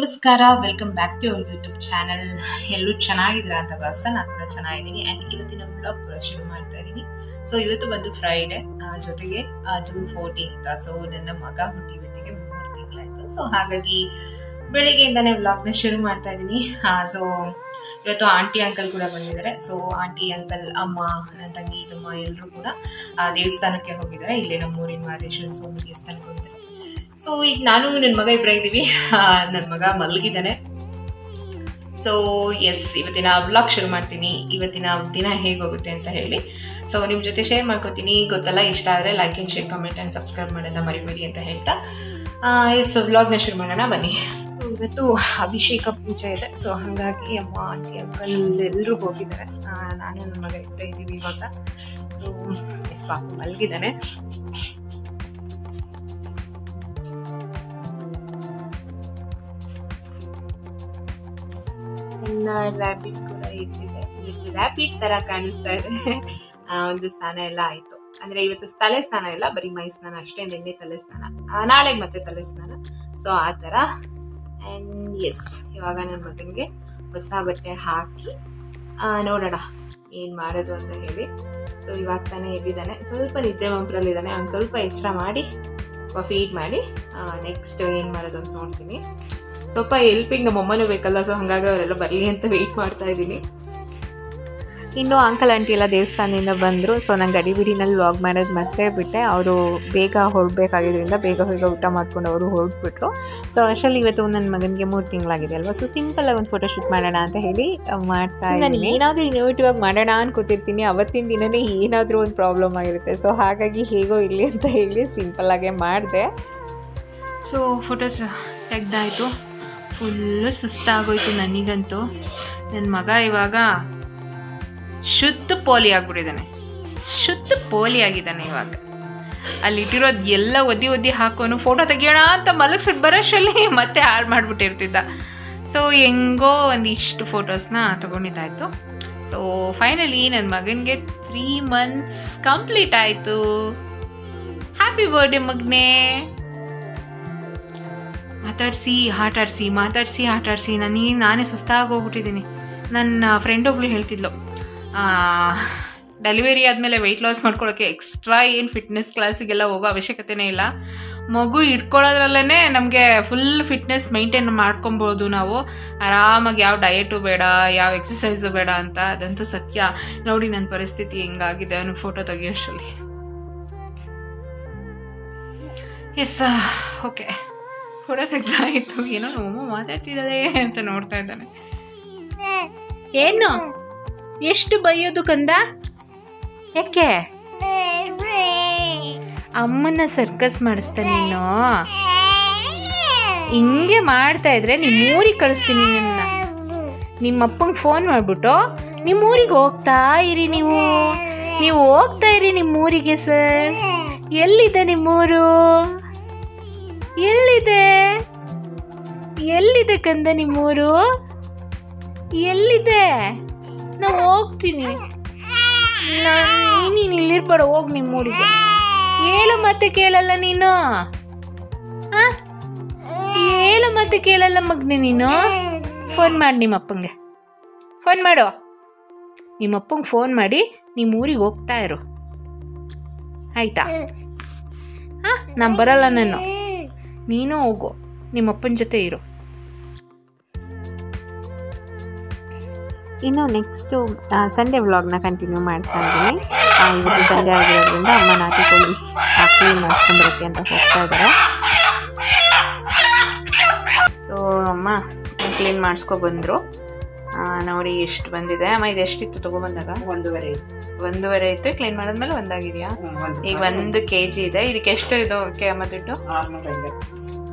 ನಮಸ್ಕಾರ, welcome back to our YouTube channel. ಎಲ್ಲರೂ ಚೆನ್ನಾಗಿದ್ದೀರಾ ಅಂತ ಭಾವಿಸ ನಾನು ಕೂಡ ಚೆನ್ನಾಗಿದ್ದೀನಿ. ಆ್ಯಂಡ್ ಇವತ್ತಿನ ವ್ಲಾಗ್ ಕೂಡ ಶುರು ಮಾಡ್ತಾ ಇದ್ದೀನಿ. ಸೊ ಇವತ್ತು ಬಂದು ಫ್ರೈಡೆ, ಜೊತೆಗೆ ಜೂನ್ 14th. ಸೊ ನನ್ನ ಮಗ ಹುಟ್ಟಿ ಇವತ್ತಿಗೆ 3 ತಿಂಗಳಾಯಿತು. ಸೊ ಹಾಗಾಗಿ ಬೆಳಿಗ್ಗೆಯಿಂದನೇ ವ್ಲಾಗ್ನ ಶುರು ಮಾಡ್ತಾ ಇದ್ದೀನಿ. ಸೊ ಇವತ್ತು ಆಂಟಿ ಅಂಕಲ್ ಕೂಡ ಬಂದಿದ್ದಾರೆ. ಸೊ ಆಂಟಿ ಅಂಕಲ್, ಅಮ್ಮ, ನನ್ನ ತಂಗಿ, ತಮ್ಮ ಎಲ್ಲರೂ ಕೂಡ ದೇವಸ್ಥಾನಕ್ಕೆ ಹೋಗಿದ್ದಾರೆ. ಇಲ್ಲೇ ನಮ್ಮೂರಿನ ಮಹದೇಶ್ವರ ಸ್ವಾಮಿ ದೇವಸ್ಥಾನಕ್ಕೆ ಹೋಗಿದ್ದಾರೆ. ಸೊ ಈಗ ನಾನು ನನ್ನ ಮಗ ಇಬ್ಬರೇ ಇದ್ದೀವಿ. ನನ್ನ ಮಗ ಮಲಗಿದ್ದಾನೆ. ಸೊ ಇವತ್ತಿನ ವ್ಲಾಗ್ ಶುರು ಮಾಡ್ತೀನಿ. ಇವತ್ತಿನ ದಿನ ಹೇಗೋಗುತ್ತೆ ಅಂತ ಹೇಳಿ ಸೊ ನಿಮ್ಮ ಜೊತೆ ಶೇರ್ ಮಾಡ್ಕೋತೀನಿ. ಗೊತ್ತಲ್ಲ, ಇಷ್ಟ ಆದರೆ like and share, comment and subscribe ಮಾಡೋದನ್ನ ಮರಿಬೇಡಿ ಅಂತ ಹೇಳ್ತಾ ವ್ಲಾಗ್ನ ಶುರು ಮಾಡೋಣ ಬನ್ನಿ. ಇವತ್ತು ಅಭಿಷೇಕ ಪೂಜೆ ಇದೆ. ಸೊ ಹಾಗಾಗಿ ಅಮ್ಮ, ಆಂಟಿ, ಅಂಕಲ್ ಎಲ್ಲರೂ ಹೋಗಿದ್ದಾರೆ. ನಾನು ನನ್ನ ಮಗ ಇಬ್ಬರೇ ಇದ್ದೀವಿ ಇವಾಗ. ಸೊ ಪಾಪ ಮಲಗಿದ್ದಾನೆ. ರ್ಯಾಪಿಡ್ ಕೂಡ ಇಟ್ಟಿದೆ. ರ್ಯಾಪಿಡ್ ತರ ಕಾಣಿಸ್ತಾ ಇದೆ. ಒಂದು ಸ್ನಾನ ಎಲ್ಲ ಆಯ್ತು. ಅಂದ್ರೆ ಇವತ್ತು ತಲೆ ಸ್ನಾನ ಇಲ್ಲ, ಬರೀ ಮೈ ಸ್ನಾನ ಅಷ್ಟೇ. ನಿನ್ನೆ ತಲೆ ಸ್ನಾನ, ನಾಳೆಗೆ ಮತ್ತೆ ತಲೆ ಸ್ನಾನ. ಸೊ ಆ ತರ. ಅಂಡ್ ಇವಾಗ ನನ್ನ ಮಗನಿಗೆ ಹೊಸ ಬಟ್ಟೆ ಹಾಕಿ ನೋಡೋಣ ಏನ್ ಮಾಡೋದು ಅಂತ ಹೇಳಿ. ಸೊ ಇವಾಗ ತಾನೇ ಎದ್ದಿದ್ದಾನೆ. ಸ್ವಲ್ಪ ನಿದ್ದೆ ಮಂಪ್ರಲ್ಲಿದ್ದಾನೆ. ಅವ್ನು ಸ್ವಲ್ಪ ಎಚ್ಚರ ಮಾಡಿ ಫೀಡ್ ಮಾಡಿ ನೆಕ್ಸ್ಟ್ ಏನ್ ಮಾಡೋದು ಅಂತ ನೋಡ್ತೀನಿ. ಸ್ವಲ್ಪ ಹೆಲ್ಪಿಂಗ್ ನಮ್ಮಮ್ಮನೂ ಬೇಕಲ್ಲ. ಸೊ ಹಾಗಾಗಿ ಅವರೆಲ್ಲ ಬರಲಿ ಅಂತ ವೆಯ್ಟ್ ಮಾಡ್ತಾ ಇದ್ದೀನಿ. ಇನ್ನು ಅಂಕಲ್ ಆಂಟಿ ಎಲ್ಲ ದೇವಸ್ಥಾನದಿಂದ ಬಂದರು. ಸೊ ನಂಗೆ ಗಡಿಬಿಡಿನಲ್ಲಿ ವ್ಲಾಗ್ ಮಾಡೋದು ಮತ್ತೆ ಬಿಟ್ಟೆ. ಅವರು ಬೇಗ ಹೊರಡಬೇಕಾಗಿದ್ದರಿಂದ ಬೇಗ ಊಟ ಮಾಡ್ಕೊಂಡು ಅವರು ಹೊರಟ್ಬಿಟ್ರು. ಸೊ ಅಷ್ಟರಲ್ಲಿ ಇವತ್ತು ನನ್ನ ಮಗನಿಗೆ 3 ತಿಂಗಳಾಗಿದೆ ಅಲ್ವಾ. ಸೊ ಸಿಂಪಲ್ ಆಗಿ ಒಂದು ಫೋಟೋ ಶೂಟ್ ಮಾಡೋಣ ಅಂತ ಹೇಳಿ ಮಾಡ್ತಾ ಇದ್ದೀನಿ. ನಾನು ಏನಾದರೂ ಇನೋವೇಟಿವ್ ಆಗಿ ಮಾಡೋಣ ಅನ್ಕೋತಿರ್ತೀನಿ. ಅವತ್ತಿನ ದಿನನೇ ಏನಾದರೂ ಒಂದು ಪ್ರಾಬ್ಲಮ್ ಆಗಿರುತ್ತೆ. ಸೊ ಹಾಗಾಗಿ ಹೇಗೋ ಇಲ್ಲಿ ಅಂತ ಹೇಳಿ ಸಿಂಪಲ್ ಆಗೇ ಮಾಡಿದೆ. ಸೊ ಫೋಟೋಸ್ ತೆಗ್ದಾಯಿತು. ಫುಲ್ಲು ಸುಸ್ತಾಗೋಯ್ತು ನನಗಂತೂ. ನನ್ನ ಮಗ ಇವಾಗ ಶುದ್ಧ ಪೋಲಿ ಆಗಿಬಿಟ್ಟಿದ್ದಾನೆ. ಶುದ್ಧ ಪೋಲಿ ಆಗಿದ್ದಾನೆ ಇವಾಗ. ಅಲ್ಲಿಟ್ಟಿರೋದು ಎಲ್ಲ ಒದ್ದಿ ಹಾಕೋನು ಫೋಟೋ ತೆಗಿಯೋಣ ಅಂತ ಮಲಗಿಸ್ಬಿಟ್ಟು ಬರೋಷ್ಟರಲ್ಲಿ ಮತ್ತೆ ಹಾಳು ಮಾಡಿಬಿಟ್ಟಿರ್ತಿದ್ದ. ಸೊ ಹೆಂಗೋ ಒಂದಿಷ್ಟು ಫೋಟೋಸ್ನ ತೊಗೊಂಡಿದ್ದಾಯಿತು. ಸೊ ಫೈನಲಿ ನನ್ನ ಮಗನಿಗೆ 3 months ಕಂಪ್ಲೀಟ್ ಆಯಿತು. ಹ್ಯಾಪಿ ಬರ್ಡೇ ಮಗನೇ. ಮಾತಾಡಿಸಿ ನಾನೇ ಸುಸ್ತಾಗಿ ಹೋಗ್ಬಿಟ್ಟಿದ್ದೀನಿ. ನನ್ನ ಫ್ರೆಂಡ್ ಒಬ್ಳು ಹೇಳ್ತಿದ್ಲು, ಡೆಲಿವರಿ ಆದಮೇಲೆ ವೆಯ್ಟ್ ಲಾಸ್ ಮಾಡ್ಕೊಳ್ಳೋಕ್ಕೆ ಎಕ್ಸ್ಟ್ರಾ ಏನು ಫಿಟ್ನೆಸ್ ಕ್ಲಾಸಿಗೆಲ್ಲ ಹೋಗೋ ಅವಶ್ಯಕತೆನೇ ಇಲ್ಲ. ಮಗು ಇಟ್ಕೊಳ್ಳೋದ್ರಲ್ಲೇ ನಮಗೆ ಫುಲ್ ಫಿಟ್ನೆಸ್ ಮೈಂಟೈನ್ ಮಾಡ್ಕೊಬೋದು ನಾವು ಆರಾಮಾಗಿ. ಯಾವ ಡಯಟು ಬೇಡ, ಯಾವ ಎಕ್ಸಸೈಸು ಬೇಡ ಅಂತ. ಅದಂತೂ ಸತ್ಯ. ನೋಡಿ ನನ್ನ ಪರಿಸ್ಥಿತಿ ಹೆಂಗಾಗಿದೆ ಅವನಿಗೆ ಫೋಟೋ ತೆಗಿಯೋಷ್ಟರಲ್ಲಿ. ಓಕೆ, ಫೋಟೋ ತೆಗ್ದಾಯಿತು. ಏನೋ ನಮ್ಮಮ್ಮ ಮಾತಾಡ್ತಿದ್ದಾಳೆ ಅಂತ ನೋಡ್ತಾ ಇದ್ದಾನೆ. ಏನು ಎಷ್ಟು ಬೈಯೋದು ಕಂದ? ಯಾಕೆ ಅಮ್ಮನ ಸರ್ಕಸ್ ಮಾಡಿಸ್ತಾ ನೀನು? ಹಿಂಗೆ ಮಾಡ್ತಾ ಇದ್ರೆ ನಿಮ್ಮೂರಿಗೆ ಕಳಿಸ್ತೀನಿ ನಿನ್ನ. ನಿಮ್ಮಪ್ಪಂಗೆ ಫೋನ್ ಮಾಡಿಬಿಟ್ಟು ನಿಮ್ಮೂರಿಗೆ ಹೋಗ್ತಾ ಇರಿ. ನೀವು ಹೋಗ್ತಾ ಇರಿ ನಿಮ್ಮೂರಿಗೆ. ಸರ್, ಎಲ್ಲಿದೆ ನಿಮ್ಮೂರು? ಎಲ್ಲಿದೆ ಕಂದ ನಿಮ್ಮೂರು? ಎಲ್ಲಿದೆ? ನಾವು ಹೋಗ್ತೀನಿ. ನೀನು ಇಲ್ಲಿರ್ಬೇಡ, ಹೋಗಿ ನಿಮ್ಮೂರಿಗೆ. ಹೇಳು ಮತ್ತೆ ಕೇಳಲ್ಲ ನೀನು. ಹೇಳು ಮತ್ತೆ ಕೇಳಲ್ಲ ಮಗ್ನೆ ನೀನು. ಫೋನ್ ಮಾಡಿ ನಿಮ್ಮಪ್ಪಂಗೆ. ಫೋನ್ ಮಾಡು. ನಿಮ್ಮಪ್ಪಂಗೆ ಫೋನ್ ಮಾಡಿ ನಿಮ್ಮೂರಿಗೆ ಹೋಗ್ತಾ ಇರು, ಆಯ್ತಾ? ನಾನು ಬರಲ್ಲ. ನೀನು ಹೋಗು, ನಿಮ್ಮಪ್ಪನ ಜೊತೆ ಇರು. ಇನ್ನು ನೆಕ್ಸ್ಟು ಸಂಡೇ ವ್ಲಾಗ್ನ ಕಂಟಿನ್ಯೂ ಮಾಡ್ತಾ ಇದ್ದೀನಿ. ಇವತ್ತು ಸಂಡೇ ಆಗಿರೋದ್ರಿಂದ ಅಮ್ಮ ನಾಟಿ ಕೋಳಿ ಕ್ಲೀನ್ ಮಾಡಿಸ್ಕೊಂಡ್ಬರುತ್ತೆ ಅಂತ ಹೋಗ್ತಾ ಇದ್ದಾರೆ. ಸೊ ಅಮ್ಮ ಕ್ಲೀನ್ ಮಾಡಿಸ್ಕೊಬಂದರು. ನೋಡಿ ಎಷ್ಟು ಬಂದಿದೆ. ಅಮ್ಮ ಇದು ಎಷ್ಟಿತ್ತು ತೊಗೊಬಂದಾಗ? 1.5 ಇತ್ತು. ಕ್ಲೀನ್ ಮಾಡಿದ್ಮೇಲೆ 1 ಆಗಿದೆಯಾ? ಈಗ 1 kg ಇದೆ. ಇದಕ್ಕೆ ಎಷ್ಟು ಇದು ಅಮ್ಮ ದುಡ್ಡು?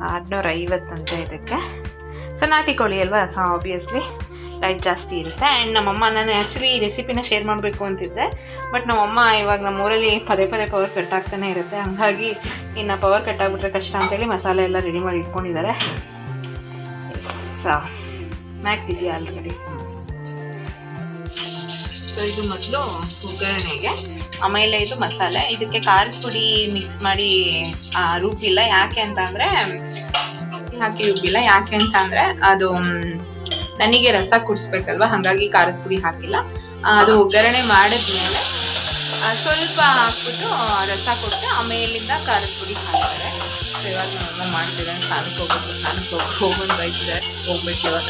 650 ಅಂತ ಇದಕ್ಕೆ. ಸೊ ನಾಟಿ ಕೋಳಿ ಅಲ್ವಾ, ಸೊ ಆಬ್ವಿಯಸ್ಲಿ ರೈಟ್ ಜಾಸ್ತಿ ಇರುತ್ತೆ. ಆ್ಯಂಡ್ ನಮ್ಮಮ್ಮ, ನಾನು ಆ್ಯಕ್ಚುಲಿ ಈ ರೆಸಿಪಿನ ಶೇರ್ ಮಾಡಬೇಕು ಅಂತಿದ್ದೆ, ಬಟ್ ನಮ್ಮಮ್ಮ ಇವಾಗ ನಮ್ಮೂರಲ್ಲಿ ಪದೇ ಪವರ್ ಕಟ್ ಆಗ್ತಾನೆ ಇರುತ್ತೆ. ಹಂಗಾಗಿ ಇನ್ನು ಪವರ್ ಕಟ್ ಆಗಿಬಿಟ್ರೆ ಕಷ್ಟ ಅಂತೇಳಿ ಮಸಾಲೆ ಎಲ್ಲ ರೆಡಿ ಮಾಡಿ ಇಟ್ಕೊಂಡಿದ್ದಾರೆ. ಮಾಡ್ತಿದ್ಯಾ ಆಲ್ರೆಡಿ? ಸೊ ಇದು ಮೊದಲು ಒಗ್ಗರಣೆಗೆ, ಆಮೇಲೆ ಇದು ಮಸಾಲೆ. ಇದಕ್ಕೆ ಖಾರದ ಪುಡಿ ಮಿಕ್ಸ್ ಮಾಡಿ ರುಬ್ಬಿಲ್ಲ. ಯಾಕೆ ಅಂತ ಅಂದರೆ ಹಾಕಿ ರುಬ್ಬಿಲ್ಲ. ಯಾಕೆ ಅಂತ ಅಂದ್ರೆ ಅದು ನನಗೆ ರಸ ಕುಡಿಸ್ಬೇಕಲ್ವಾ, ಹಾಗಾಗಿ ಖಾರದ ಪುಡಿ ಹಾಕಿಲ್ಲ. ಅದು ಒಗ್ಗರಣೆ ಮಾಡಿದ್ಮೇಲೆ ಸ್ವಲ್ಪ ಹಾಕ್ಬಿಟ್ಟು ರಸ ಕೊಟ್ಟು ಆಮೇಲಿಂದ ಖಾರದ ಪುಡಿ ಹಾಕ್ತಾರೆ. ಇವಾಗ ನಮ್ಮಮ್ಮ ಮಾಡ್ತಿದ್ದಾರೆ. ಸ್ನಾನಕ್ಕೆ ಹೋಗೋದು ಬೈತಿದ್ದಾರೆ, ಹೋಗ್ಬೇಕು ಇವಾಗ.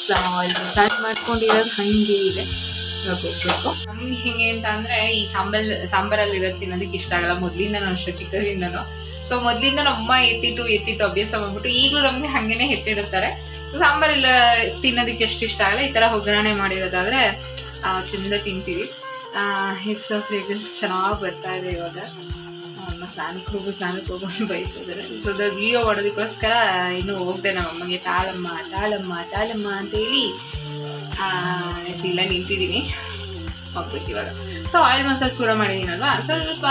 ಸ್ಟಾರ್ಟ್ ಮಾಡ್ಕೊಂಡಿರೋದು ಹಂಗೆ ಇದೆ, ಇವಾಗ ಹೋಗ್ಬೇಕು. ನಮ್ಗೆ ಹೆಂಗೆ ಅಂತ ಅಂದ್ರೆ ಈ ಸಾಂಬಾರಲ್ಲಿ ಇರೋದು ತಿನ್ನೋದಕ್ಕೆ ಇಷ್ಟ ಆಗಲ್ಲ, ಮೊದ್ಲಿಂದನೂ ಅಷ್ಟೇ, ಚಿಕ್ಕದಿಂದನೂ. ಸೊ ಮೊದ್ಲಿಂದ ನಮ್ಮಮ್ಮ ಎತ್ತಿಟ್ಟು ಅಭ್ಯಾಸ ಮಾಡ್ಬಿಟ್ಟು ಈಗಲೂ ನಮ್ಗೆ ಹಂಗೇನೆ ಎತ್ತಿಡುತ್ತಾರೆ. ಸೊ ಸಾಂಬಾರೆಲ್ಲ ತಿನ್ನೋದಕ್ಕೆ ಎಷ್ಟು ಇಷ್ಟ ಆಗಲ್ಲ. ಈ ತರ ಒಗ್ಗರಣೆ ಮಾಡಿರೋದಾದ್ರೆ ಚಂದ ತಿಂತೀವಿ. ಹೆಸರು ಫ್ರೇಗ್ರೆನ್ಸ್ ಚೆನ್ನಾಗಿ ಬರ್ತಾ ಇದೆ. ಇವಾಗ ಅಮ್ಮ ಸ್ನಾನಕ್ಕೆ ಹೋಗು ಬೈತಿದ್ದಾರೆ. ಸೊ ಅದ ವಿಡಿಯೋ ಮಾಡೋದಕ್ಕೋಸ್ಕರ ಇನ್ನೂ ಹೋಗ್ದೆ ನಮ್ಮಮ್ಮಗೆ ತಾಳಮ್ಮ ಅಂತೇಳಿ ಇಲ್ಲ ನಿಂತಿದ್ದೀನಿ, ಹೋಗ್ಬೇಕು ಇವಾಗ. ಸೊ ಆಯಿಲ್ ಮಸಾಜ್ ಕೂಡ ಮಾಡಿದ್ದೀನಲ್ವಾ, ಸ್ವಲ್ಪ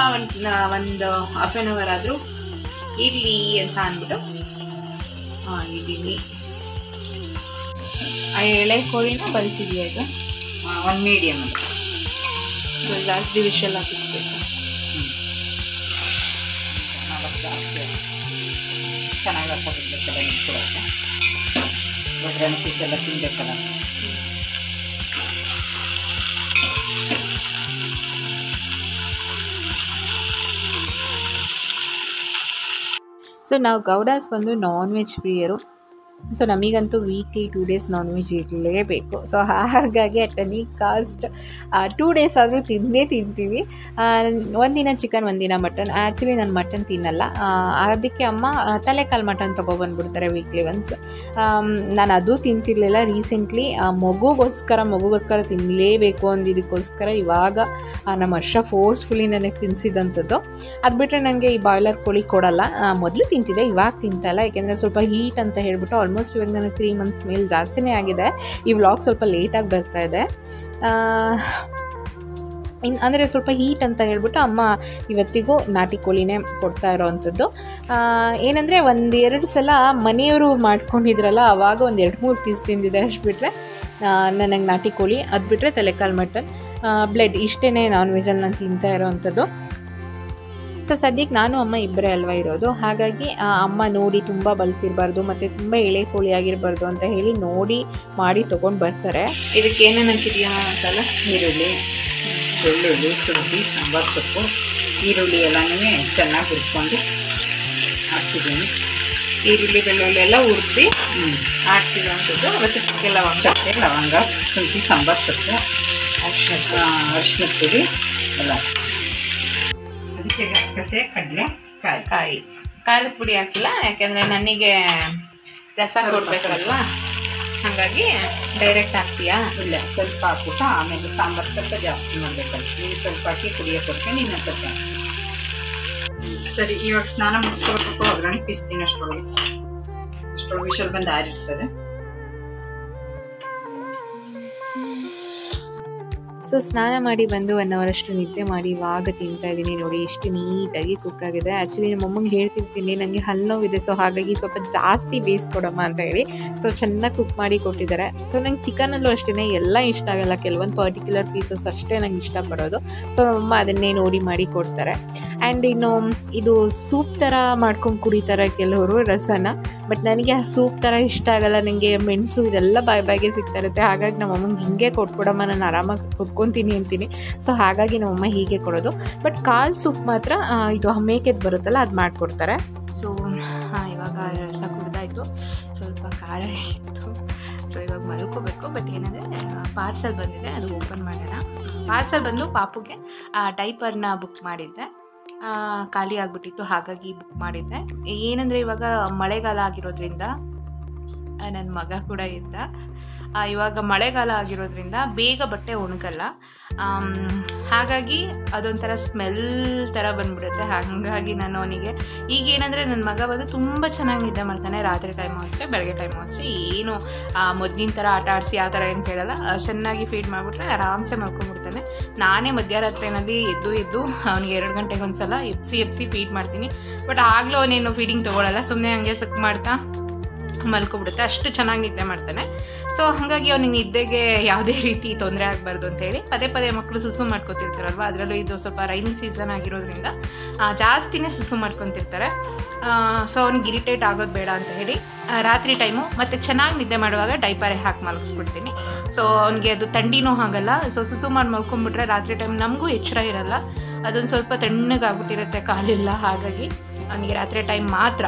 ಒಂದು ಹಾಫ್ ಆನ್ ಅವರ್ ಆದರೂ ಇರಲಿ ಅಂತ ಅಂದ್ಬಿಟ್ಟು ಇದ್ದೀನಿ. ಎಳೆ ಕೋಳಿನ ಬಲ್ತಿದೆಯಾ ಈಗ? ಒಂದು ಮೀಡಿಯಮ್ ಜಾಸ್ತಿ ವಿಷಲ್ ಹಾಕಿಸ್ಬೇಕು. ಚೆನ್ನಾಗಿ ಹಾಕೋಬೇಕಲ್ಲ ನಿಂತ್ಕೊಳಕ್ಕೆ, ಒಗ್ಗರಣೆ ಪೀಸೆಲ್ಲ ತಿನ್ಬೇಕಲ್ಲ. ಸೊ ನಾವು ಗೌಡಾಸ್ ಬಂದು ನಾನ್ ವೆಜ್ ಪ್ರಿಯರು. ಸೊ ನಮಗಂತೂ ವೀಕ್ಲಿ 2 days ನಾನ್ ವೆಜ್ ಇರಲೇಬೇಕು. ಸೊ ಹಾಗಾಗಿ ಅಟ್ ಎನಿ ಕಾಸ್ಟ್ 2 days ಆದರೂ ತಿಂತೀವಿ. ಒಂದಿನ ಚಿಕನ್, ಒಂದಿನ ಮಟನ್. ಆ್ಯಕ್ಚುಲಿ ನಾನು ಮಟನ್ ತಿನ್ನಲ್ಲ, ಅದಕ್ಕೆ ಅಮ್ಮ ತಲೆಕಾಲು ಮಟನ್ ತೊಗೊಬಂದ್ಬಿಡ್ತಾರೆ ವೀಕ್ಲಿ ಒನ್ಸ್. ನಾನು ಅದು ತಿಂತಿರ್ಲಿಲ್ಲ. ರೀಸೆಂಟ್ಲಿ ಮಗುಗೋಸ್ಕರ ತಿನ್ನಲೇಬೇಕು ಅಂದಿದ್ದಕ್ಕೋಸ್ಕರ ಇವಾಗ ನಮ್ಮ ವರ್ಷ ಫೋರ್ಸ್ಫುಲಿ ನನಗೆ ತಿನ್ನಿಸಿದಂಥದ್ದು. ಅದು ಬಿಟ್ಟರೆ ನನಗೆ ಈ ಬಾಯ್ಲರ್ ಕೋಳಿ ಕೊಡಲ್ಲ. ಮೊದಲು ತಿಂತಿದ್ದೆ, ಇವಾಗ ತಿಂತಲ್ಲ. ಯಾಕೆಂದರೆ ಸ್ವಲ್ಪ ಹೀಟ್ ಅಂತ ಹೇಳ್ಬಿಟ್ಟು ಆಲ್ಮೋಸ್ಟ್ ಇವಾಗ ನನಗೆ 3 months ಮೇಲೆ ಜಾಸ್ತಿನೇ ಆಗಿದೆ. ಈ ವ್ಲಾಗ್ ಸ್ವಲ್ಪ ಲೇಟಾಗಿ ಬರ್ತಾ ಇದೆ. ಅಂದರೆ ಸ್ವಲ್ಪ ಹೀಟ್ ಅಂತ ಹೇಳ್ಬಿಟ್ಟು ಅಮ್ಮ ಇವತ್ತಿಗೂ ನಾಟಿ ಕೋಳಿನೇ ಕೊಡ್ತಾ ಇರೋವಂಥದ್ದು. ಏನಂದರೆ 1-2 ಸಲ ಮನೆಯವರು ಮಾಡ್ಕೊಂಡಿದ್ರಲ್ಲ, ಆವಾಗ 1-2-3 ಪೀಸ್ ತಿಂದಿದೆ. ಅಷ್ಟು ಬಿಟ್ಟರೆ ನನಗೆ ನಾಟಿ ಕೋಳಿ, ಅದು ಬಿಟ್ಟರೆ ತಲೆಕಾಲು ಮಟನ್, ಬ್ಲೆಡ್, ಇಷ್ಟೇ ನಾನ್ ವೆಜಲ್ಲಿ ನಾನು ತಿಂತಾ ಇರೋವಂಥದ್ದು. ಸೊ ಸದ್ಯಕ್ಕೆ ನಾನು ಅಮ್ಮ ಇಬ್ಬರೇ ಅಲ್ವಾ ಇರೋದು, ಹಾಗಾಗಿ ಅಮ್ಮ ನೋಡಿ ತುಂಬ ಬಲ್ತಿರಬಾರ್ದು ಮತ್ತು ತುಂಬ ಎಳೆ ಕೋಳಿ ಆಗಿರಬಾರ್ದು ಅಂತ ಹೇಳಿ ನೋಡಿ ಮಾಡಿ ತೊಗೊಂಡು ಬರ್ತಾರೆ. ಇದಕ್ಕೆ ಏನೇನು ಹಾಕಿದೆಯಾ ಮಸಾಲ? ಈರುಳ್ಳಿ, ಬೆಳ್ಳುಳ್ಳಿ, ಶುಂಠಿ, ಸಾಂಬಾರು ಸೊಪ್ಪು, ಈರುಳ್ಳಿ ಎಲ್ಲನೂ ಚೆನ್ನಾಗಿ ಹುರ್ಕೊಂಡು ಆಡಿಸಿದ್ದೀನಿ. ಈರುಳ್ಳಿ ಬೆಳ್ಳುಳ್ಳಿ ಎಲ್ಲ ಹುರಿದು ಆಡಿಸಿರುವಂಥದ್ದು. ಮತ್ತು ಚಕ್ಕೆ ಲವಂಗ, ಶುಂಠಿ, ಸಾಂಬಾರು ಸೊಪ್ಪು, ಅರಿಶಿನದ ಪುಡಿ ಎಲ್ಲ. ಅದಕ್ಕೆ ಗಸಗಸೆ, ಕಡಲೆ, ಖಾರದ ಪುಡಿ ಹಾಕಿಲ್ಲ, ಯಾಕೆಂದರೆ ನನಗೆ ರಸ ಕೊಡಬೇಕಲ್ವಾ, ಹಾಗಾಗಿ ಡೈರೆಕ್ಟ್ ಹಾಕ್ತೀಯಾ? ಇಲ್ಲ, ಸ್ವಲ್ಪ ಹಾಕ್ಬಿಟ್ಟು ಆಮೇಲೆ ಸಾಂಬಾರು ಸ್ವಲ್ಪ ಜಾಸ್ತಿ ಮಾಡಬೇಕಲ್ಲ. ನೀನು ಸ್ವಲ್ಪ ಹಾಕಿ ಕುಡಿಯೋಕೆ ಕೊಡ್ತೀನಿ, ಇನ್ನೂ ಸ್ವಲ್ಪ. ಸರಿ, ಇವಾಗ ಸ್ನಾನ ಮುಗಿಸ್ಕೊಬೇಕು, ಒಗ್ಗರಣೆ ಪೀಸ್ತೀನಿ. ಅಷ್ಟರೊಳಗೆ ವಿಷಲ್ ಬಂದು ಆರಿರ್ತದೆ. ಸೊ ಸ್ನಾನ ಮಾಡಿ ಬಂದು 1 hour ಅಷ್ಟು ನಿದ್ದೆ ಮಾಡಿ ಇವಾಗ ತಿಂತಾ ಇದ್ದೀನಿ. ನೋಡಿ ಎಷ್ಟು ನೀಟಾಗಿ ಕುಕ್ ಆಗಿದೆ. ಆ್ಯಕ್ಚುಲಿ ನಮ್ಮ ಅಮ್ಮಂಗೆ ಹೇಳ್ತಿರ್ತೀನಿ, ನನಗೆ ಹಲ್ಲು ನೋವಿದೆ, ಸೊ ಹಾಗಾಗಿ ಸ್ವಲ್ಪ ಜಾಸ್ತಿ ಬೇಯಿಸ್ಕೊಡಮ್ಮ ಅಂತ ಹೇಳಿ. ಸೊ ಚೆನ್ನಾಗಿ ಕುಕ್ ಮಾಡಿ ಕೊಟ್ಟಿದ್ದಾರೆ. ಸೊ ನಂಗೆ ಚಿಕನಲ್ಲೂ ಅಷ್ಟೇ ಎಲ್ಲ ಇಷ್ಟ ಆಗಲ್ಲ, ಕೆಲವೊಂದು ಪರ್ಟಿಕ್ಯುಲರ್ ಪೀಸಸ್ ಅಷ್ಟೇ ನಂಗೆ ಇಷ್ಟಪಡೋದು. ಸೊ ನಮ್ಮಮ್ಮ ಅದನ್ನೇ ನೋಡಿ ಮಾಡಿ ಕೊಡ್ತಾರೆ. ಆ್ಯಂಡ್ ಇನ್ನು ಇದು ಸೂಪ್ ಥರ ಮಾಡ್ಕೊಂಡು ಕುಡಿತಾರೆ ಕೆಲವರು ರಸನ, ಬಟ್ ನನಗೆ ಆ ಸೂಪ್ ಥರ ಇಷ್ಟ ಆಗಲ್ಲ. ನನಗೆ ಮೆಣಸು ಇದೆಲ್ಲ ಬಾಯಿಗೆ ಸಿಗ್ತಾ ಇರುತ್ತೆ. ಹಾಗಾಗಿ ನಮ್ಮಮ್ಮಂಗೆ ಹಿಂಗೆ ಕೊಟ್ಕೊಡಮ್ಮ, ನಾನು ಆರಾಮಾಗಿ ಕೊಟ್ಕೊತೀನಿ ಅಂತೀನಿ. ಸೊ ಹಾಗಾಗಿ ನಮ್ಮಮ್ಮ ಹೀಗೆ ಕೊಡೋದು. ಬಟ್ ಕಾಳು ಸೂಪ್ ಮಾತ್ರ ಇದು ಮೇಕೆದು ಬರುತ್ತಲ್ಲ, ಅದು ಮಾಡಿಕೊಡ್ತಾರೆ. ಸೊ ಇವಾಗ ರಸ ಕುಡ್ದಾಯಿತು, ಸ್ವಲ್ಪ ಖಾರ ಇತ್ತು. ಸೊ ಇವಾಗ ಮಲ್ಕೋಬೇಕು. ಬಟ್ ಏನಂದರೆ ಪಾರ್ಸಲ್ ಬಂದಿದೆ, ಅದು ಓಪನ್ ಮಾಡೋಣ. ಪಾರ್ಸಲ್ ಬಂದು ಪಾಪುಗೆ ಡೈಪರ್ನ ಬುಕ್ ಮಾಡಿದ್ದೆ, ಖಾಲಿ ಆಗಿಬಿಟ್ಟಿತ್ತು, ಹಾಗಾಗಿ ಬುಕ್ ಮಾಡಿದ್ದೆ. ಏನಂದರೆ ಇವಾಗ ಮಳೆಗಾಲ ಆಗಿರೋದ್ರಿಂದ ನನ್ನ ಮಗ ಕೂಡ ಇದ್ದ. ಇವಾಗ ಮಳೆಗಾಲ ಆಗಿರೋದ್ರಿಂದ ಬೇಗ ಬಟ್ಟೆ ಒಣಗಲ್ಲ, ಹಾಗಾಗಿ ಅದೊಂಥರ ಸ್ಮೆಲ್ ಥರ ಬಂದ್ಬಿಡುತ್ತೆ. ಹಾಗಾಗಿ ನಾನು ಅವನಿಗೆ ಈಗೇನಂದರೆ ನನ್ನ ಮಗ ಬಂದು ತುಂಬ ಚೆನ್ನಾಗಿ ನಿದ್ದೆ ಮಾಡ್ತಾನೆ. ರಾತ್ರಿ ಟೈಮು ಅಷ್ಟೇ, ಬೆಳಗ್ಗೆ ಟೈಮು ಅಷ್ಟೇ. ಏನು ಮೊದಲಿನ ಥರ ಆಟ ಆಡಿಸಿ ಆ ಥರ ಏನು ಕೇಳಲ್ಲ. ಚೆನ್ನಾಗಿ ಫೀಡ್ ಮಾಡಿಬಿಟ್ರೆ ಆರಾಮ್ಸೆ ಮಲ್ಕೊಂಡ್ಬಿಡ್ತಾನೆ. ನಾನೇ ಮಧ್ಯರಾತ್ರಿನಲ್ಲಿ ಎದ್ದು ಅವ್ನಿಗೆ 2 ಗಂಟೆಗೆ ಒಂದ್ಸಲ ಎಪ್ಸಿ ಫೀಡ್ ಮಾಡ್ತೀನಿ. ಬಟ್ ಆಗಲೂ ಅವನೇನು ಫೀಡಿಂಗ್ ತೊಗೊಳ್ಳಲ್ಲ, ಸುಮ್ಮನೆ ಹಂಗೆ ಸಕ್ ಮಾಡ್ತಾ ಮಲ್ಕೊಬಿಡುತ್ತೆ, ಅಷ್ಟು ಚೆನ್ನಾಗಿ ನಿದ್ದೆ ಮಾಡ್ತಾನೆ. ಸೊ ಹಾಗಾಗಿ ಅವ್ನಿಗೆ ನಿದ್ದೆಗೆ ಯಾವುದೇ ರೀತಿ ತೊಂದರೆ ಆಗಬಾರ್ದು ಅಂತೇಳಿ ಪದೇ ಪದೇ ಮಕ್ಕಳು ಸುಸು ಮಾಡ್ಕೊತಿರ್ತಾರಲ್ವ, ಅದರಲ್ಲೂ ಇದು ಸ್ವಲ್ಪ ರೈನಿ ಸೀಸನ್ ಆಗಿರೋದ್ರಿಂದ ಜಾಸ್ತಿನೇ ಸುಸು ಮಾಡ್ಕೊತಿರ್ತಾರೆ. ಸೊ ಅವ್ನಿಗೆ ಇರಿಟೇಟ್ ಆಗೋದು ಬೇಡ ಅಂತ ಹೇಳಿ ರಾತ್ರಿ ಟೈಮು ಮತ್ತು ಚೆನ್ನಾಗಿ ನಿದ್ದೆ ಮಾಡುವಾಗ ಡೈಪರೇ ಹಾಕಿ ಮಲಗಿಸ್ಬಿಡ್ತೀನಿ. ಸೊ ಅವ್ನಿಗೆ ಅದು ಥಂಡಿನೂ ಆಗಲ್ಲ. ಸೊ ಸುಸು ಮಾಡಿ ಮಲ್ಕೊಂಡ್ಬಿಟ್ರೆ ರಾತ್ರಿ ಟೈಮ್ ನಮಗೂ ಎಚ್ಚರ ಇರಲ್ಲ, ಅದೊಂದು ಸ್ವಲ್ಪ ತಣ್ಣಗಾಗ್ಬಿಟ್ಟಿರುತ್ತೆ ಕಾಲೆಲ್ಲ. ಹಾಗಾಗಿ ಅವನಿಗೆ ರಾತ್ರಿ ಟೈಮ್ ಮಾತ್ರ,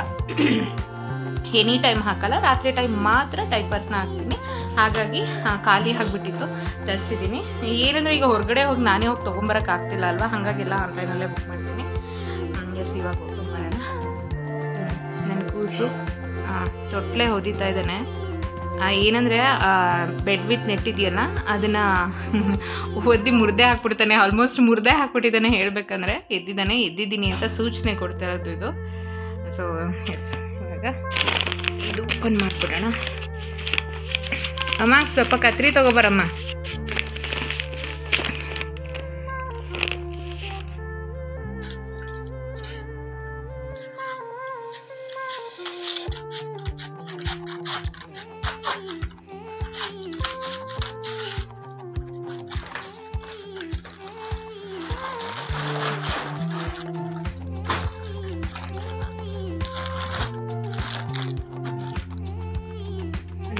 ಎನಿ ಟೈಮ್ ಹಾಕಲ್ಲ, ರಾತ್ರಿ ಟೈಮ್ ಮಾತ್ರ ಡೈಪರ್ಸ್ನ ಹಾಕ್ತೀನಿ. ಹಾಗಾಗಿ ಖಾಲಿ ಆಗಿಬಿಟ್ಟಿತ್ತು, ತರಿಸಿದ್ದೀನಿ. ಏನಂದರೆ ಈಗ ಹೊರಗಡೆ ಹೋಗಿ ನಾನೇ ಹೋಗಿ ತೊಗೊಂಬರಕ್ಕೆ ಆಗ್ತಿಲ್ಲ ಅಲ್ವಾ, ಹಾಗಾಗೆಲ್ಲ ಆನ್ಲೈನಲ್ಲೇ ಬುಕ್ ಮಾಡ್ತೀನಿ. ಎಸ್, ಇವಾಗ ಓಪನ್ ಮಾಡೋಣ. ನನ್ನ ಕೂಸು ತೊಟ್ಲೆ ಹೊದಿತಾ ಇದ್ದಾನೆ. ಏನಂದರೆ ಬೆಡ್ ವಿತ್ ನೆಟ್ ಇದೆಯಲ್ಲ, ಅದನ್ನು ಒದ್ದಿ ಮುರ್ದೆ ಹಾಕ್ಬಿಡ್ತಾನೆ. ಆಲ್ಮೋಸ್ಟ್ ಮುರ್ದೆ ಹಾಕ್ಬಿಟ್ಟಿದ್ದಾನೆ ಹೇಳ್ಬೇಕಂದ್ರೆ. ಎದ್ದಿದ್ದೀನಿ ಅಂತ ಸೂಚನೆ ಕೊಡ್ತಾ ಇರೋದು ಇದು. ಸೊ ಎಸ್, ಇವಾಗ ಇದು ಓಪನ್ ಮಾಡಿಬಿಡೋಣ. ಅಮ್ಮ ಸ್ವಲ್ಪ ಕತ್ರಿ ತಗೋಬರಮ್ಮ.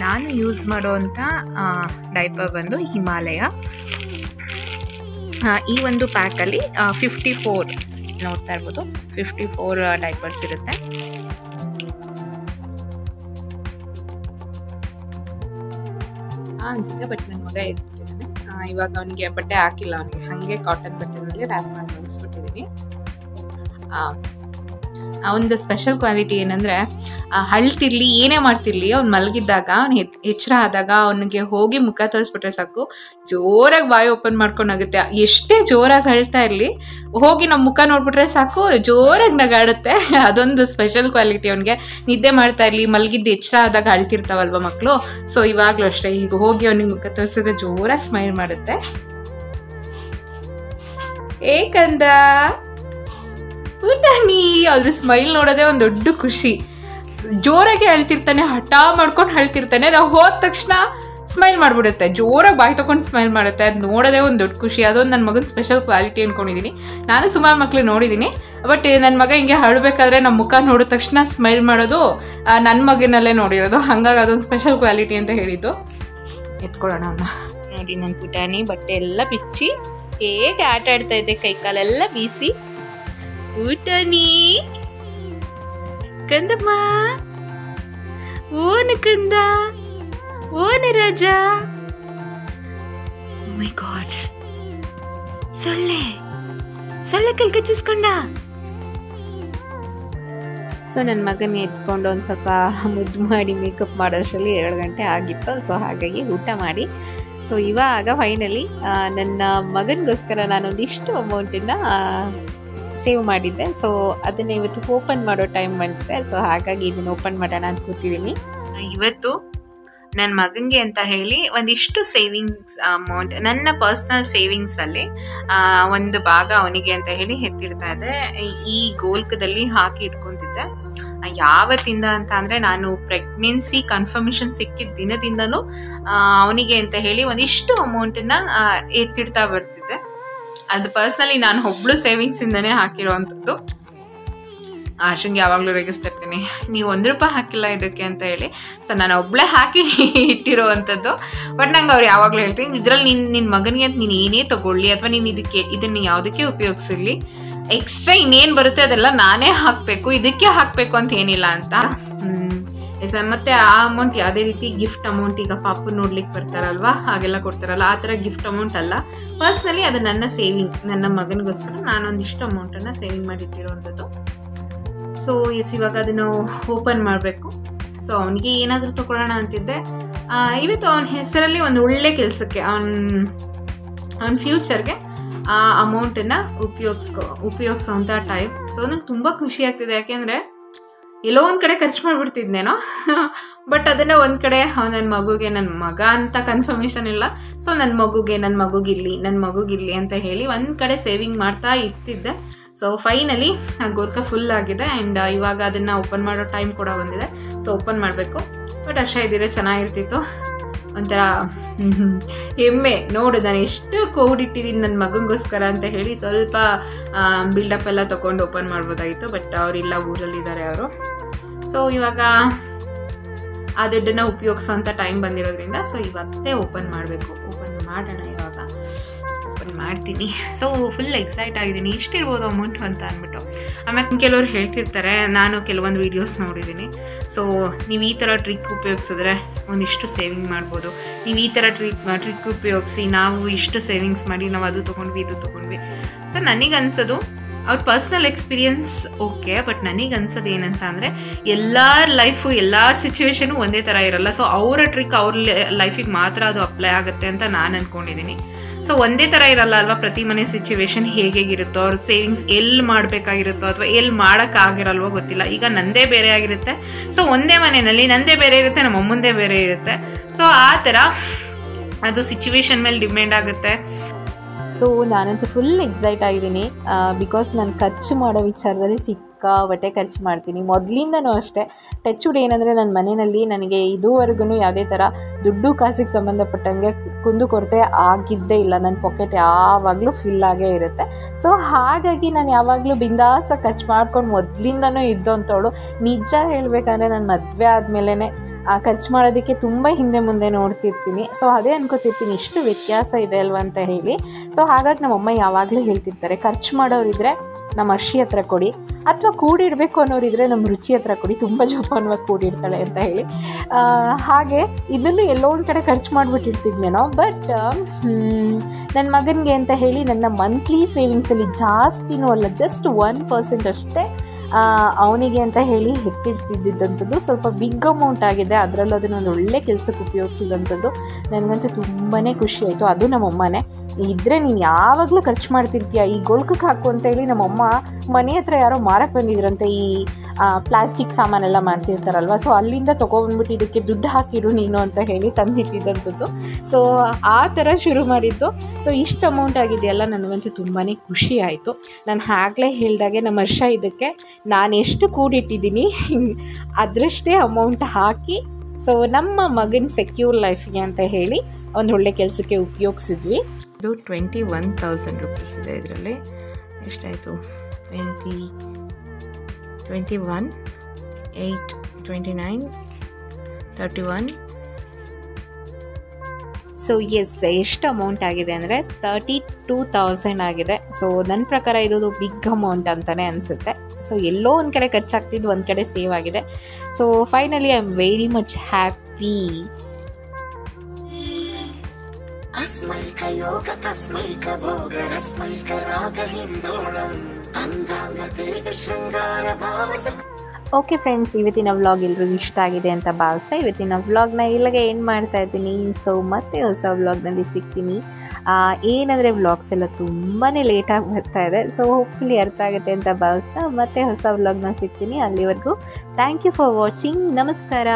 ನಾನು ಯೂಸ್ ಮಾಡೋವಂಥ ಡೈಪರ್ ಬಂದು ಹಿಮಾಲಯ. ಈ ಒಂದು ಪ್ಯಾಕಲ್ಲಿ 54 ನೋಡ್ತಾ ಇರ್ಬೋದು, 54 ಡೈಪರ್ಸ್ ಇರುತ್ತೆ. ಅನ್ಸುತ್ತೆ, ಬಟ್ ನನ್ನ ಮಗ ಎದ್ಬಿಟ್ಟಿದ್ದಾನೆ. ಇವಾಗ ಅವನಿಗೆ ಬಟ್ಟೆ ಹಾಕಿಲ್ಲ, ಅವನಿಗೆ ಹಾಗೆ ಕಾಟನ್ ಬಟ್ಟೆನಲ್ಲಿ ರ್ಯಾಪ್ ಮಾಡಿ ಮುಗಿಸ್ಬಿಟ್ಟಿದ್ದೀನಿ. ಅವನದು ಸ್ಪೆಷಲ್ ಕ್ವಾಲಿಟಿ ಏನಂದರೆ, ಅಳ್ತಿರ್ಲಿ ಏನೇ ಮಾಡ್ತಿರ್ಲಿ, ಅವ್ನು ಮಲಗಿದ್ದಾಗ ಅವ್ನು ಎಚ್ಚರ ಆದಾಗ ಅವನಿಗೆ ಹೋಗಿ ಮುಖ ತೋರಿಸ್ಬಿಟ್ರೆ ಸಾಕು, ಜೋರಾಗಿ ಬಾಯಿ ಓಪನ್ ಮಾಡ್ಕೊಂಡಾಗುತ್ತೆ. ಎಷ್ಟೇ ಜೋರಾಗಿ ಅಳ್ತಾ ಇರಲಿ, ಹೋಗಿ ನಮ್ಮ ಮುಖ ನೋಡ್ಬಿಟ್ರೆ ಸಾಕು ಜೋರಾಗಿ ನಗಾಡುತ್ತೆ. ಅದೊಂದು ಸ್ಪೆಷಲ್ ಕ್ವಾಲಿಟಿ ಅವನಿಗೆ. ನಿದ್ದೆ ಮಾಡ್ತಾ ಇರಲಿ, ಮಲಗಿದ್ದು ಎಚ್ಚರ ಆದಾಗ ಅಳ್ತಿರ್ತಾವಲ್ವ ಮಕ್ಕಳು, ಸೊ ಇವಾಗಲೂ ಅಷ್ಟೇ, ಈಗ ಹೋಗಿ ಅವನಿಗೆ ಮುಖ ತೋರಿಸಿದ್ರೆ ಜೋರಾಗಿ ಸ್ಮೈಲ್ ಮಾಡುತ್ತೆ. ಏಕಂದ ಊಟನಿ, ಅದ್ರ ಸ್ಮೈಲ್ ನೋಡೋದೇ ಒಂದು ದೊಡ್ಡ ಖುಷಿ. ಜೋರಾಗಿ ಅಳ್ತಿರ್ತಾನೆ, ಹಠ ಮಾಡ್ಕೊಂಡು ಅಳ್ತಿರ್ತಾನೆ, ನಾವು ಹೋದ ತಕ್ಷಣ ಸ್ಮೈಲ್ ಮಾಡಿಬಿಡುತ್ತೆ, ಜೋರಾಗಿ ಬಾಯಿ ತೊಗೊಂಡು ಸ್ಮೈಲ್ ಮಾಡುತ್ತೆ. ಅದು ನೋಡೋದೇ ಒಂದು ದೊಡ್ಡ ಖುಷಿ. ಅದೊಂದು ನನ್ನ ಮಗನ ಸ್ಪೆಷಲ್ ಕ್ವಾಲಿಟಿ ಅಂದ್ಕೊಂಡಿದ್ದೀನಿ. ನಾನು ಸುಮಾರು ಮಕ್ಳು ನೋಡಿದ್ದೀನಿ, ಬಟ್ ನನ್ನ ಮಗ ಹಿಂಗೆ ಅಳ್ಬೇಕಾದ್ರೆ ನಮ್ಮ ಮುಖ ನೋಡಿದ ತಕ್ಷಣ ಸ್ಮೈಲ್ ಮಾಡೋದು ನನ್ನ ಮಗನಲ್ಲೇ ನೋಡಿರೋದು. ಹಾಗಾಗಿ ಅದೊಂದು ಸ್ಪೆಷಲ್ ಕ್ವಾಲಿಟಿ ಅಂತ ಹೇಳಿದ್ದು. ಎತ್ಕೊಳ್ಳೋಣ ಅವನ್ನ. ನೋಡಿ ನನ್ನ ಪುಟಾಣಿ ಬಟ್ಟೆ ಎಲ್ಲ ಬಿಚ್ಚಿ ಹೇಗೆ ಆಟ ಆಡ್ತಾ ಇದ್ದೆ, ಕೈಕಾಲೆಲ್ಲ ಬೀಸಿ. ಊಟನಿ ಕಂದಮ್ಮ, ಓನ ಕಂದ, ಓನ ರಾಜ. ಮೈ ಗಾಡ್, ಸೊಳ್ಳೆ ಕಲ್ ಕಚ್ಚಿಸ್ಕೊಂಡ. ಸೊ ನನ್ನ ಮಗನ ಎತ್ಕೊಂಡು ಒಂದು ಸ್ವಲ್ಪ ಮುದ್ದು ಮಾಡಿ ಮೇಕಪ್ ಮಾಡೋಷ್ಟರಲ್ಲಿ 2 ಗಂಟೆ ಆಗಿತ್ತು. ಸೊ ಹಾಗಾಗಿ ಊಟ ಮಾಡಿ, ಸೊ ಇವಾಗ ಫೈನಲಿ ನನ್ನ ಮಗನಿಗೋಸ್ಕರ ನಾನೊಂದಿಷ್ಟು ಅಮೌಂಟನ್ನು ಸೇವ್ ಮಾಡಿದ್ದೆ. ಸೊ ಅದನ್ನು ಇವತ್ತು ಓಪನ್ ಮಾಡೋ ಟೈಮ್ ಬಂದಿದೆ. ಸೊ ಹಾಗಾಗಿ ಇದನ್ನು ಓಪನ್ ಮಾಡೋಣ ಅಂತ ಕೂತಿದ್ದೀನಿ. ಇವತ್ತು ನನ್ನ ಮಗನಿಗೆ ಅಂತ ಹೇಳಿ ಒಂದಿಷ್ಟು ಸೇವಿಂಗ್ಸ್ ಅಮೌಂಟ್, ನನ್ನ ಪರ್ಸ್ನಲ್ ಸೇವಿಂಗ್ಸಲ್ಲಿ ಒಂದು ಭಾಗ ಅವನಿಗೆ ಅಂತ ಹೇಳಿ ಎತ್ತಿಡ್ತಾ ಇದ್ದೆ. ಈ ಗೋಲ್ಕದಲ್ಲಿ ಹಾಕಿ ಇಟ್ಕೊತಿದ್ದೆ. ಯಾವತ್ತಿಂದ ಅಂತ ಅಂದರೆ, ನಾನು ಪ್ರೆಗ್ನೆನ್ಸಿ ಕನ್ಫರ್ಮೇಷನ್ ಸಿಕ್ಕಿದ ದಿನದಿಂದಲೂ ಅವನಿಗೆ ಅಂತ ಹೇಳಿ ಒಂದಿಷ್ಟು ಅಮೌಂಟನ್ನು ಎತ್ತಿಡ್ತಾ ಬರ್ತಿದ್ದೆ. ಅದು ಪರ್ಸ್ನಲಿ ನಾನು ಒಬ್ಳು ಸೇವಿಂಗ್ಸಿಂದನೇ ಹಾಕಿರೋವಂಥದ್ದು. ಆಶಂಗೆ ಯಾವಾಗಲೂ ರೇಗಿಸ್ತಿರ್ತೀನಿ, ನೀವು ₹1 ಹಾಕಿಲ್ಲ ಇದಕ್ಕೆ ಅಂತ ಹೇಳಿ. ಸೊ ನಾನು ಒಬ್ಬಳೇ ಹಾಕಿ ಇಟ್ಟಿರೋವಂಥದ್ದು. ಬಟ್ ನಂಗೆ ಅವ್ರು ಯಾವಾಗಲೂ ಹೇಳ್ತೀನಿ, ಇದರಲ್ಲಿ ನಿನ್ನ ಮಗನಿಗೆ ಅಂತ ನೀನು ಏನೇ ತೊಗೊಳ್ಳಿ, ಅಥವಾ ನೀನು ಇದನ್ನು ಯಾವುದಕ್ಕೆ ಉಪಯೋಗಿಸಿರ್ಲಿ, ಎಕ್ಸ್ಟ್ರಾ ಇನ್ನೇನು ಬರುತ್ತೆ ಅದೆಲ್ಲ ನಾನೇ ಹಾಕಬೇಕು, ಇದಕ್ಕೆ ಹಾಕಬೇಕು ಅಂತ ಏನಿಲ್ಲ ಅಂತ. ಮತ್ತು ಆ ಅಮೌಂಟ್ ಯಾವುದೇ ರೀತಿ ಗಿಫ್ಟ್ ಅಮೌಂಟ್, ಈಗ ಪಾಪು ನೋಡ್ಲಿಕ್ಕೆ ಬರ್ತಾರಲ್ವಾ ಹಾಗೆಲ್ಲ ಕೊಡ್ತಾರಲ್ಲ, ಆ ಥರ ಗಿಫ್ಟ್ ಅಮೌಂಟ್ ಅಲ್ಲ. ಪರ್ಸ್ನಲಿ ಅದು ನನ್ನ ಸೇವಿಂಗ್, ನನ್ನ ಮಗನಿಗೋಸ್ಕರ ನಾನೊಂದಿಷ್ಟು ಅಮೌಂಟನ್ನು ಸೇವಿಂಗ್ ಮಾಡಿಟ್ಟಿರುವಂಥದ್ದು. ಸೊ ಎಸ್, ಇವಾಗ ಅದನ್ನು ಓಪನ್ ಮಾಡಬೇಕು. ಸೊ ಅವನಿಗೆ ಏನಾದರೂ ತೊಗೊಳ್ಳೋಣ ಅಂತಿದ್ದೆ. ಇವತ್ತು ಅವನ ಹೆಸರಲ್ಲಿ ಒಂದು ಒಳ್ಳೆ ಕೆಲಸಕ್ಕೆ, ಅವನ ಫ್ಯೂಚರ್ಗೆ ಆ ಅಮೌಂಟನ್ನು ಉಪಯೋಗಿಸೋವಂಥ ಟೈಪ್. ಸೊ ನಂಗೆ ತುಂಬ ಖುಷಿ ಆಗ್ತಿದೆ, ಯಾಕೆಂದರೆ ಎಲ್ಲೋ ಒಂದು ಕಡೆ ಖರ್ಚು ಮಾಡಿಬಿಡ್ತಿದ್ನೇನೋ, ಬಟ್ ಅದನ್ನು ಒಂದು ಕಡೆ ನನ್ನ ಮಗುಗೆ, ನನ್ನ ಮಗ ಅಂತ ಕನ್ಫರ್ಮೇಷನ್ ಇಲ್ಲ, ಸೊ ನನ್ನ ಮಗುಗಿರ್ಲಿ ಅಂತ ಹೇಳಿ ಒಂದು ಕಡೆ ಸೇವಿಂಗ್ ಮಾಡ್ತಾ ಇರ್ತಿದ್ದೆ. ಸೊ ಫೈನಲಿ ಗೋಲ್ಕ ಫುಲ್ ಆಗಿದೆ. ಆ್ಯಂಡ್ ಇವಾಗ ಅದನ್ನು ಓಪನ್ ಮಾಡೋ ಟೈಮ್ ಕೂಡ ಬಂದಿದೆ. ಸೊ ಓಪನ್ ಮಾಡಬೇಕು. ಬಟ್ ಅಷ್ಟೇ ಇದ್ದಿದ್ರೆ ಚೆನ್ನಾಗಿರ್ತಿತ್ತು. ಒಂಥರ ಹೆಮ್ಮೆ ನೋಡು ನಾನು ಎಷ್ಟು ಕೋಡಿಟ್ಟಿದ್ದೀನಿ ನನ್ನ ಮಗನಿಗೋಸ್ಕರ ಅಂತ ಹೇಳಿ. ಸ್ವಲ್ಪ ಬಿಲ್ಡಪ್ ಎಲ್ಲ ತೊಗೊಂಡು ಓಪನ್ ಮಾಡ್ಬೋದಾಗಿತ್ತು, ಬಟ್ ಅವರಿಲ್ಲ, ಊರಲ್ಲಿದ್ದಾರೆ ಅವರು. ಸೊ ಇವಾಗ ಆ ದುಡ್ಡನ್ನು ಉಪಯೋಗಿಸೋಂಥ ಟೈಮ್ ಬಂದಿರೋದ್ರಿಂದ ಸೊ ಇವತ್ತೇ ಓಪನ್ ಮಾಡಬೇಕು. ಓಪನ್ ಮಾಡೋಣ, ಇವಾಗ ಓಪನ್ ಮಾಡ್ತೀನಿ. ಸೊ ಫುಲ್ ಎಕ್ಸೈಟ್ ಆಗಿದ್ದೀನಿ, ಇಷ್ಟಿರ್ಬೋದು ಅಮೌಂಟು ಅಂತ ಅಂದ್ಬಿಟ್ಟು. ಆಮೇಲೆ ಕೆಲವರು ಹೇಳ್ತಿರ್ತಾರೆ, ನಾನು ಕೆಲವೊಂದು ವೀಡಿಯೋಸ್ ನೋಡಿದ್ದೀನಿ, ಸೊ ನೀವು ಈ ಥರ ಟ್ರಿಕ್ ಉಪಯೋಗಿಸಿದ್ರೆ ಒಂದಿಷ್ಟು ಸೇವಿಂಗ್ ಮಾಡ್ಬೋದು, ನೀವು ಈ ಥರ ಟ್ರಿಕ್ ಉಪಯೋಗಿಸಿ ನಾವು ಇಷ್ಟು ಸೇವಿಂಗ್ಸ್ ಮಾಡಿ ನಾವು ಅದು ತೊಗೊಂಡ್ವಿ ಇದು ತೊಗೊಂಡ್ವಿ. ಸೊ ನನಗನ್ಸೋದು ಅವ್ರ ಪರ್ಸ್ನಲ್ ಎಕ್ಸ್ಪೀರಿಯನ್ಸ್ ಓಕೆ, ಬಟ್ ನನಗೆ ಅನ್ಸೋದು ಏನಂತ ಅಂದರೆ ಎಲ್ಲರ ಲೈಫು ಎಲ್ಲರ ಸಿಚುವೇಶನು ಒಂದೇ ಥರ ಇರಲ್ಲ. ಸೊ ಅವರ ಟ್ರಿಕ್ ಅವ್ರ ಲೈಫಿಗೆ ಮಾತ್ರ ಅದು ಅಪ್ಲೈ ಆಗುತ್ತೆ ಅಂತ ನಾನು ಅಂದ್ಕೊಂಡಿದ್ದೀನಿ. ಸೊ ಒಂದೇ ಥರ ಇರಲ್ಲ ಅಲ್ವಾ, ಪ್ರತಿ ಮನೆ ಸಿಚುವೇಶನ್ ಹೇಗಿರುತ್ತೋ, ಅವ್ರ ಸೇವಿಂಗ್ಸ್ ಎಲ್ಲಿ ಮಾಡಬೇಕಾಗಿರುತ್ತೋ ಅಥವಾ ಎಲ್ಲಿ ಮಾಡೋಕ್ಕಾಗಿರಲ್ವೋ ಗೊತ್ತಿಲ್ಲ. ಈಗ ನಂದೇ ಬೇರೆ ಆಗಿರುತ್ತೆ, ಸೊ ಒಂದೇ ಮನೆಯಲ್ಲಿ ನಂದೇ ಬೇರೆ ಇರುತ್ತೆ, ನಮ್ಮ ಅಮ್ಮಂದೇ ಬೇರೆ ಇರುತ್ತೆ. ಸೊ ಆ ಥರ ಅದು ಸಿಚುವೇಶನ್ ಮೇಲೆ ಡಿಪೆಂಡ್ ಆಗುತ್ತೆ. ಸೊ ನಾನಂತೂ ಫುಲ್ ಎಕ್ಸೈಟ್ ಆಗಿದ್ದೀನಿ, ಬಿಕಾಸ್ ನಾನು ಖರ್ಚು ಮಾಡೋ ವಿಚಾರದಲ್ಲಿ ಸಿಕ್ಕಾಪಟ್ಟೆ ಖರ್ಚು ಮಾಡ್ತೀನಿ. ಮೊದಲಿಂದನೂ ಅಷ್ಟೇ. ಟಚ್ ವುಡ್ ಏನಂದರೆ ನನ್ನ ಮನೆಯಲ್ಲಿ ನನಗೆ ಇದುವರೆಗೂ ಯಾವುದೇ ಥರ ದುಡ್ಡು ಕಾಸಿಗೆ ಸಂಬಂಧಪಟ್ಟಂಗೆ ಕುಂದುಕೊರತೆ ಆಗಿದ್ದೇ ಇಲ್ಲ. ನನ್ನ ಪಾಕೆಟ್ ಯಾವಾಗಲೂ ಫಿಲ್ ಆಗೇ ಇರುತ್ತೆ. ಸೊ ಹಾಗಾಗಿ ನಾನು ಯಾವಾಗಲೂ ಬಿಂದಾಸ ಖರ್ಚು ಮಾಡ್ಕೊಂಡು ಮೊದಲಿಂದನೂ ಇದ್ದೋಂಥವಳು. ನಿಜ ಹೇಳಬೇಕಂದ್ರೆ ನಾನು ಮದುವೆ ಆದಮೇಲೆ ಖರ್ಚು ಮಾಡೋದಕ್ಕೆ ತುಂಬ ಹಿಂದೆ ಮುಂದೆ ನೋಡ್ತಿರ್ತೀನಿ. ಸೊ ಅದೇ ಅನ್ಕೋತಿರ್ತೀನಿ, ಇಷ್ಟು ವ್ಯತ್ಯಾಸ ಇದೆ ಅಲ್ವ ಅಂತ ಹೇಳಿ. ಸೊ ಹಾಗಾಗಿ ನಮ್ಮಮ್ಮ ಯಾವಾಗಲೂ ಹೇಳ್ತಿರ್ತಾರೆ, ಖರ್ಚು ಮಾಡೋರಿದ್ರೆ ನಮ್ಮ ಅರ್ಶಿ ಹತ್ರ ಕೊಡಿ, ಅಥವಾ ಕೂಡಿಡಬೇಕು ಅನ್ನೋರಿದ್ರೆ ನಮ್ಮ ರುಚಿ ಹತ್ರ ಕೊಡಿ, ತುಂಬ ಜೋಪಾನವಾಗಿ ಕೂಡಿಡ್ತಾಳೆ ಅಂತ ಹೇಳಿ. ಹಾಗೆ ಇದನ್ನು ಎಲ್ಲೋ ಒಂದು ಕಡೆ ಖರ್ಚು ಮಾಡಿಬಿಟ್ಟಿರ್ತಿದ್ನೇನೋ. ಬಟ್ ನನ್ನ ಮಗನಿಗೆ ಅಂತ ಹೇಳಿ ನನ್ನ ಮಂತ್ಲಿ ಸೇವಿಂಗ್ಸಲ್ಲಿ ಜಾಸ್ತಿನೂ ಅಲ್ಲ, ಜಸ್ಟ್ 1% ಅಷ್ಟೇ ಅವನಿಗೆ ಅಂತ ಹೇಳಿ ಎತ್ತಿಡ್ತಿದ್ದಂಥದ್ದು. ಸ್ವಲ್ಪ ಬಿಗ್ ಅಮೌಂಟ್ ಆಗಿದೆ, ಅದರಲ್ಲೂ ಅದನ್ನೊಂದು ಒಳ್ಳೆ ಕೆಲಸಕ್ಕೆ ಉಪಯೋಗಿಸಿದಂಥದ್ದು. ನನಗಂತೂ ತುಂಬಾ ಖುಷಿ ಆಯಿತು. ಅದು ನಮ್ಮಮ್ಮನೇ, ಇದ್ದರೆ ನೀನು ಯಾವಾಗಲೂ ಖರ್ಚು ಮಾಡ್ತಿರ್ತೀಯ, ಈ ಗೋಲ್ಕಕ್ಕೆ ಹಾಕು ಅಂತೇಳಿ ನಮ್ಮಮ್ಮ ಮನೆ ಹತ್ರ ಯಾರೋ ಮಾರಕ್ಕೆ ಬಂದಿದ್ರಂತೆ, ಈ ಪ್ಲಾಸ್ಟಿಕ್ ಸಾಮಾನೆಲ್ಲ ಮಾಡ್ತಿರ್ತಾರಲ್ವ. ಸೊ ಅಲ್ಲಿಂದ ತೊಗೊಬಂದ್ಬಿಟ್ಟು ಇದಕ್ಕೆ ದುಡ್ಡು ಹಾಕಿಡು ನೀನು ಅಂತ ಹೇಳಿ ತಂದಿಟ್ಟಿದ್ದಂಥದ್ದು. ಸೊ ಆ ಥರ ಶುರು ಮಾಡಿದ್ದು. ಸೊ ಇಷ್ಟು ಅಮೌಂಟ್ ಆಗಿದೆಯಲ್ಲ, ನನಗಂತೂ ತುಂಬಾ ಖುಷಿ ಆಯಿತು. ನಾನು ಆಗಲೇ ಹೇಳಿದಾಗೆ ನಮ್ಮ ವರ್ಷ ಇದಕ್ಕೆ ನಾನು ಎಷ್ಟು ಕೂಡಿಟ್ಟಿದ್ದೀನಿ ಅದರಷ್ಟೇ ಅಮೌಂಟ್ ಹಾಕಿ, ಸೊ ನಮ್ಮ ಮಗನ ಸೆಕ್ಯೂರ್ ಲೈಫ್ಗೆ ಅಂತ ಹೇಳಿ ಒಂದು ಒಳ್ಳೆ ಕೆಲಸಕ್ಕೆ ಉಪಯೋಗಿಸಿದ್ವಿ. ಇದು 21,000 ರುಪೀಸ್ ಇದೆ. ಇದರಲ್ಲಿ ಎಷ್ಟಾಯಿತು? 20, 21, 8, 29, 31. ಸೊ ಎಸ್, ಎಷ್ಟು ಅಮೌಂಟ್ ಆಗಿದೆ ಅಂದರೆ 32,000 ಆಗಿದೆ. ಸೊ ನನ್ನ ಪ್ರಕಾರ ಇದು ಬಿಗ್ ಅಮೌಂಟ್ ಅಂತಲೇ ಅನಿಸುತ್ತೆ. ಸೊ ಎಲ್ಲೋ ಒಂದು ಕಡೆ ಖರ್ಚಾಗ್ತಿದ್ದು, ಒಂದು ಕಡೆ ಸೇವ್ ಆಗಿದೆ. So finally I am very much happy. Okay friends, ಇವತ್ತಿನ ವ್ಲಾಗ್ ಎಲ್ರಿಗೂ ಇಷ್ಟ ಆಗಿದೆ ಅಂತ ಭಾವಿಸ್ತಾ ಇವತ್ತಿನ ವ್ಲಾಗ್ನ ಇಲ್ಲಿಗೆ ಎಂಡ್ ಮಾಡ್ತಾ ಇದ್ದೀನಿ. ಸೊ ಮತ್ತೆ ಹೊಸ ವ್ಲಾಗ್ನಲ್ಲಿ ಸಿಗ್ತೀನಿ. ಏನಂದರೆ ವ್ಲಾಗ್ಸ್ ಎಲ್ಲ ತುಂಬಾ ಲೇಟಾಗಿ ಬರ್ತಾ ಇದೆ. ಸೊ ಹೋಪ್ಫುಲಿ ಅರ್ಥ ಆಗುತ್ತೆ ಅಂತ ಭಾವಿಸ್ತಾ ಮತ್ತೆ ಹೊಸ ವ್ಲಾಗ್ನ ಸಿಗ್ತೀನಿ. ಅಲ್ಲಿವರೆಗೂ ಥ್ಯಾಂಕ್ ಯು ಫಾರ್ ವಾಚಿಂಗ್. ನಮಸ್ಕಾರ.